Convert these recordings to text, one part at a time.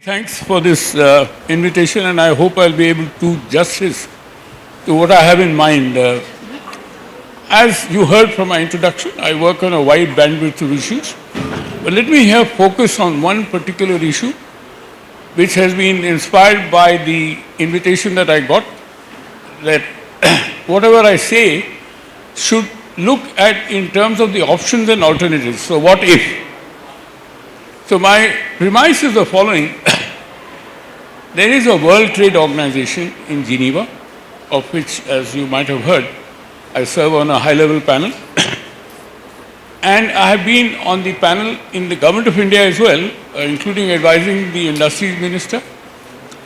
Thanks for this invitation, and I hope I'll be able to do justice to what I have in mind. As you heard from my introduction, I work on a wide bandwidth of issues, but let me here focus on one particular issue which has been inspired by the invitation that I got, that whatever I say should look at in terms of the options and alternatives. So what if? So my premise is the following. There is a World Trade Organization in Geneva, of which, as you might have heard, I serve on a high-level panel. And I have been on the panel in the Government of India as well, including advising the Industries Minister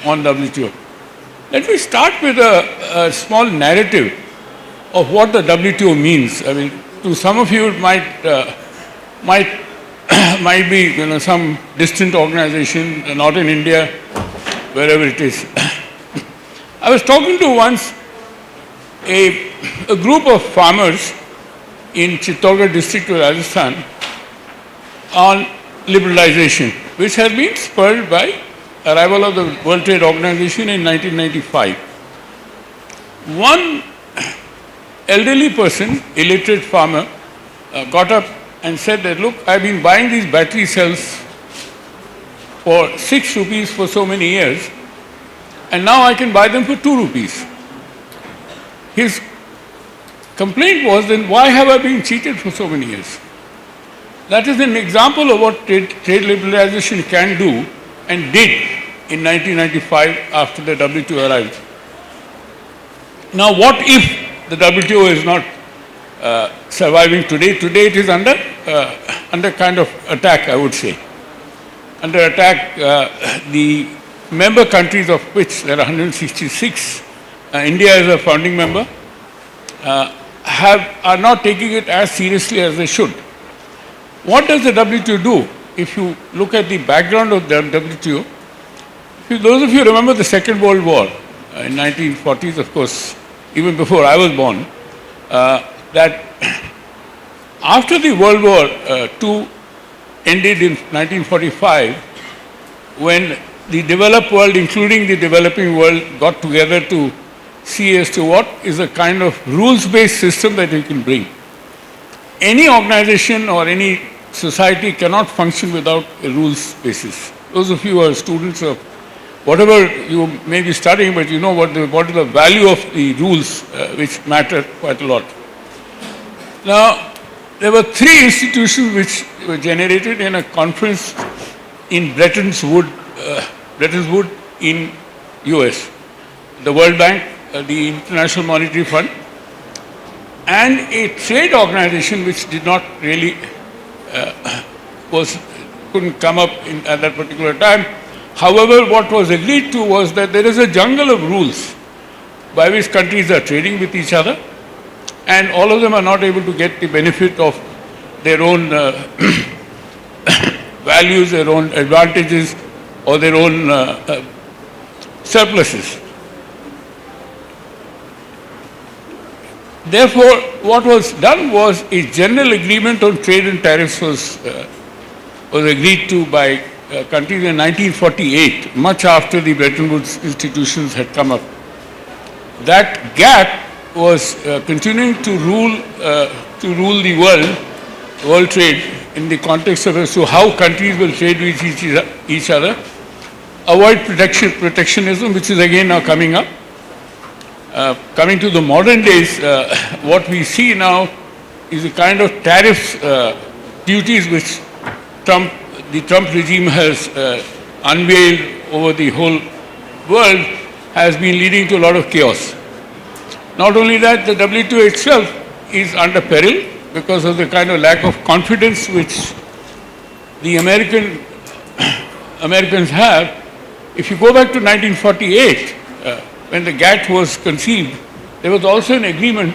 on WTO. Let me start with a small narrative of what the WTO means. I mean, to some of you it might be some distant organization, not in India, wherever it is. I was talking to once a group of farmers in Chittorgarh district of Rajasthan on liberalization, which has been spurred by arrival of the World Trade Organization in 1995. One elderly person, illiterate farmer, got up and said that, look, I've been buying these battery cells for 6 rupees for so many years, and now I can buy them for 2 rupees. His complaint was, then why have I been cheated for so many years? That is an example of what trade liberalization can do and did in 1995 after the WTO arrived. Now, what if the WTO is not surviving today? Today it is under kind of attack, I would say. Under attack, the member countries, of which there are 166, India is a founding member, are not taking it as seriously as they should. What does the WTO do? If you look at the background of the WTO, those of you remember the Second World War in 1940s, of course, even before I was born, that after the World War II ended in 1945, when the developed world, including the developing world, got together to see as to what is a kind of rules-based system that you can bring. Any organization or any society cannot function without a rules basis. Those of you who are students of whatever you may be studying, but you know what is the value of the rules, which matter quite a lot. Now, there were 3 institutions which were generated in a conference in Bretton Woods in US. The World Bank, the International Monetary Fund, and a trade organization which did not really, couldn't come up at that particular time. However, what was agreed to was that there is a jungle of rules by which countries are trading with each other, and all of them are not able to get the benefit of their own values, their own advantages, or their own surpluses. Therefore, what was done was a general agreement on trade and tariffs was agreed to by countries in 1948, much after the Bretton Woods institutions had come up. That gap was continuing to rule the world trade in the context of as to how countries will trade with each other, avoid protectionism, which is again now coming up. Coming to the modern days, what we see now is a kind of tariff duties which the Trump regime has unveiled over the whole world, has been leading to a lot of chaos. Not only that, the WTO itself is under peril because of the kind of lack of confidence which the Americans have. If you go back to 1948, when the GATT was conceived, there was also an agreement,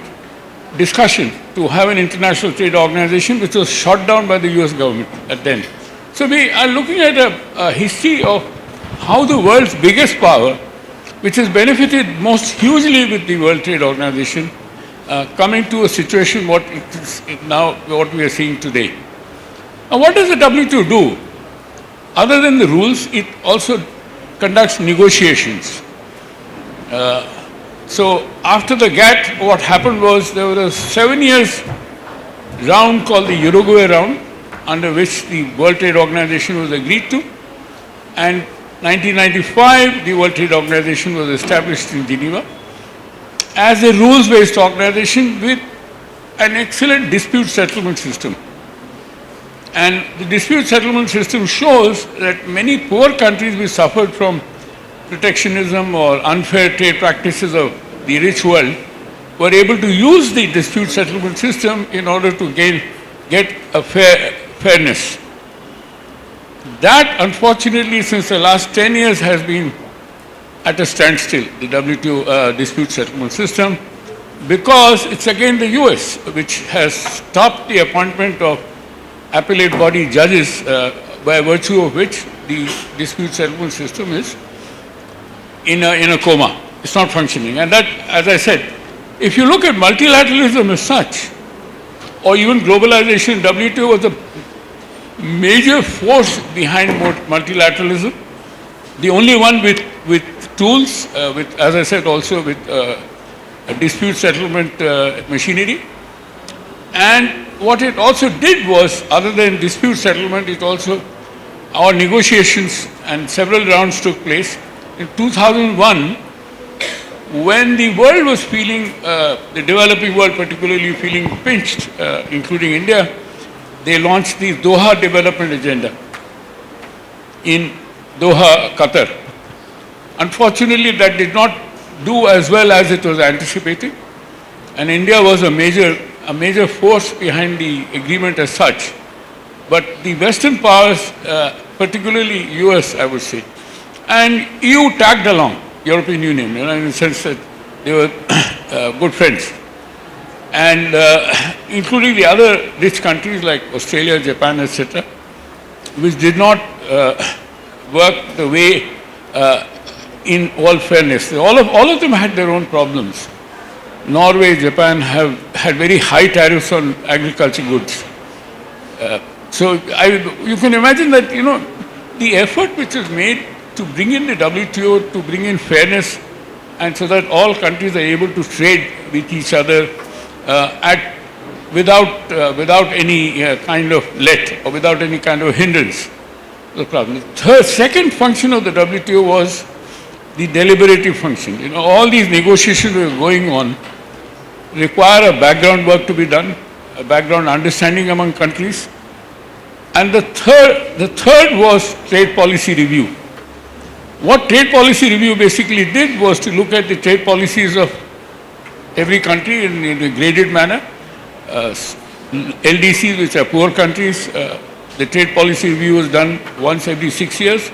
discussion to have an international trade organization which was shot down by the US government at then. So we are looking at a history of how the world's biggest power, which has benefited most hugely with the World Trade Organization, coming to a situation what we are seeing today. Now, what does the WTO do? Other than the rules, it also conducts negotiations. So after the GATT, what happened was there was a 7 years round called the Uruguay round, under which the World Trade Organization was agreed to. And 1995, the World Trade Organization was established in Geneva as a rules-based organization with an excellent dispute settlement system. And the dispute settlement system shows that many poor countries which suffered from protectionism or unfair trade practices of the rich world were able to use the dispute settlement system in order to get a fairness. That, unfortunately, since the last 10 years has been at a standstill, the WTO dispute settlement system, because it's again the US which has stopped the appointment of appellate body judges by virtue of which the dispute settlement system is in a coma. It's not functioning. And that, as I said, if you look at multilateralism as such, or even globalization, WTO was a major force behind multilateralism, the only one with tools, as I said, also with a dispute settlement machinery. And what it also did was, other than dispute settlement, it also, our negotiations and several rounds took place. In 2001, when the world was feeling, the developing world particularly feeling pinched, including India, they launched the Doha Development Agenda in Doha, Qatar. Unfortunately, that did not do as well as it was anticipated, and India was a major force behind the agreement as such. But the Western powers, particularly US, I would say, and EU tagged along, European Union, in the sense that they were good friends. And including the other rich countries like Australia, Japan, etc., which did not work the way in all fairness. All of them had their own problems. Norway, Japan have had very high tariffs on agriculture goods. So you can imagine that, the effort which was made to bring in the WTO, to bring in fairness, and so that all countries are able to trade with each other without any kind of let or without any kind of hindrance. The problem. The second function of the WTO was the deliberative function. All these negotiations were going on require a background work to be done, a background understanding among countries. And the third was trade policy review. What trade policy review basically did was to look at the trade policies of every country in a graded manner. LDCs, which are poor countries, the trade policy review was done once every 6 years.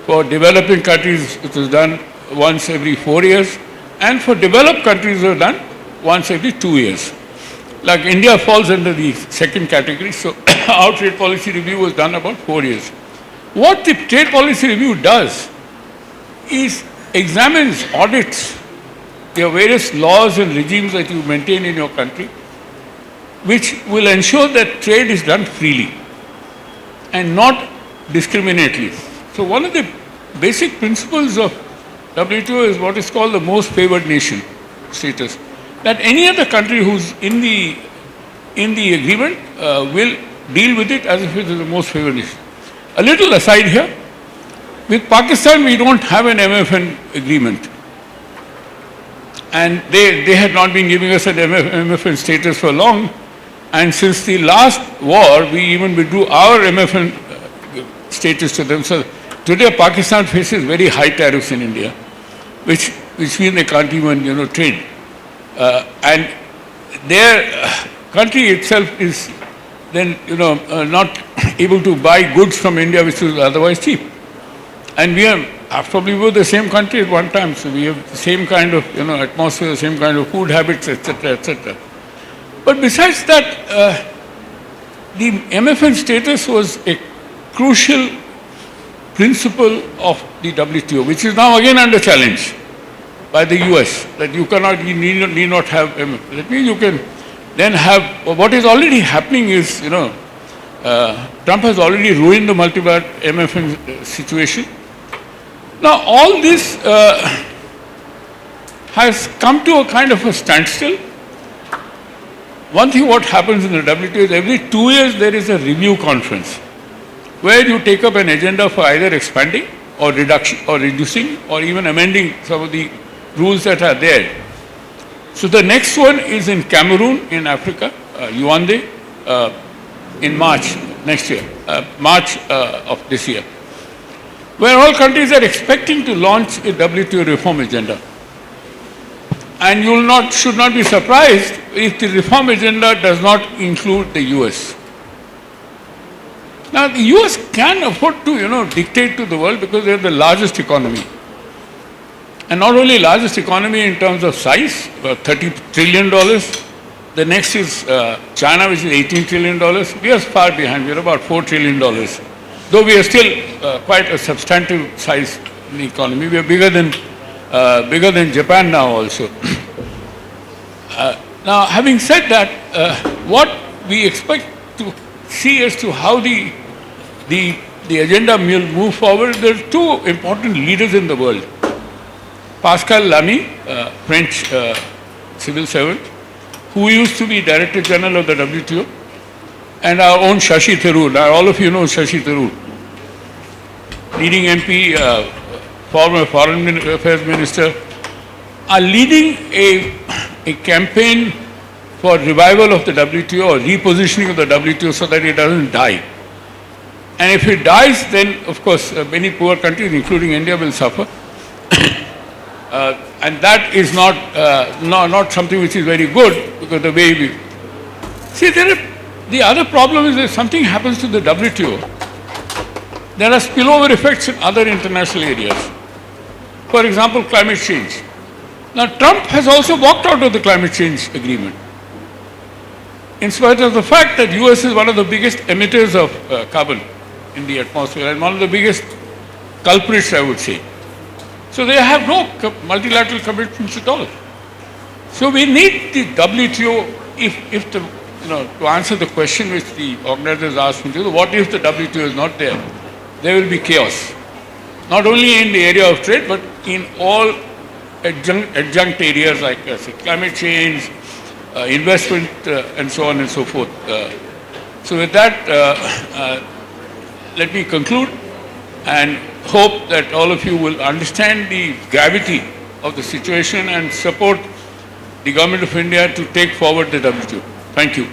For developing countries, it was done once every 4 years. And for developed countries, it was done once every 2 years. Like India falls under the second category, so our trade policy review was done about 4 years. What the trade policy review does is examines, audits your various laws and regimes that you maintain in your country, which will ensure that trade is done freely and not discriminately. So one of the basic principles of WTO is what is called the most favored nation status. That any other country who's in the agreement will deal with it as if it is the most favored nation. A little aside here, with Pakistan we don't have an MFN agreement. And they had not been giving us an MFN status for long. And since the last war, we even withdrew our MFN status to them. So today Pakistan faces very high tariffs in India, which means they can't even trade. And their country itself is then not able to buy goods from India which was otherwise cheap. And we were the same country at one time, so we have the same kind of atmosphere, the same kind of food habits, etc., etc. But besides that, the MFN status was a crucial principle of the WTO, which is now again under challenge by the US, that you need not have MFN. That means you can then have, what is already happening is, Trump has already ruined the multi-bar MFN situation. Now, all this has come to a kind of a standstill. One thing what happens in the WTO is every 2 years there is a review conference where you take up an agenda for either expanding or reduction or reducing or even amending some of the rules that are there. So the next one is in Cameroon in Africa, Yaoundé, in March next year, March of this year, where all countries are expecting to launch a WTO reform agenda. And you should not be surprised if the reform agenda does not include the US. Now, the US can afford to, dictate to the world because they are the largest economy. And not only largest economy in terms of size, about $30 trillion. The next is China, which is $18 trillion. We are far behind. We are about $4 trillion. Though we are still quite a substantive size in the economy. We are bigger than Japan now also. Now, having said that, what we expect to see as to how the agenda will move forward, there are two important leaders in the world. Pascal Lamy, French civil servant, who used to be Director General of the WTO, and our own Shashi Tharoor. Now, all of you know Shashi Tharoor, leading MP, former Foreign Affairs Minister, are leading a campaign for revival of the WTO or repositioning of the WTO so that it doesn't die. And if it dies, then of course many poor countries, including India, will suffer. And that is not something which is very good, because the way we see the other problem is if something happens to the WTO, there are spillover effects in other international areas. For example, climate change. Now, Trump has also walked out of the climate change agreement, in spite of the fact that US is one of the biggest emitters of carbon in the atmosphere and one of the biggest culprits, I would say. So they have no multilateral commitments at all. So we need the WTO, to answer the question which the organizers asked me to, what if the WTO is not there? There will be chaos. Not only in the area of trade, but in all adjunct areas like climate change, investment, and so on and so forth. So with that, let me conclude and hope that all of you will understand the gravity of the situation and support the Government of India to take forward the WTO. Thank you.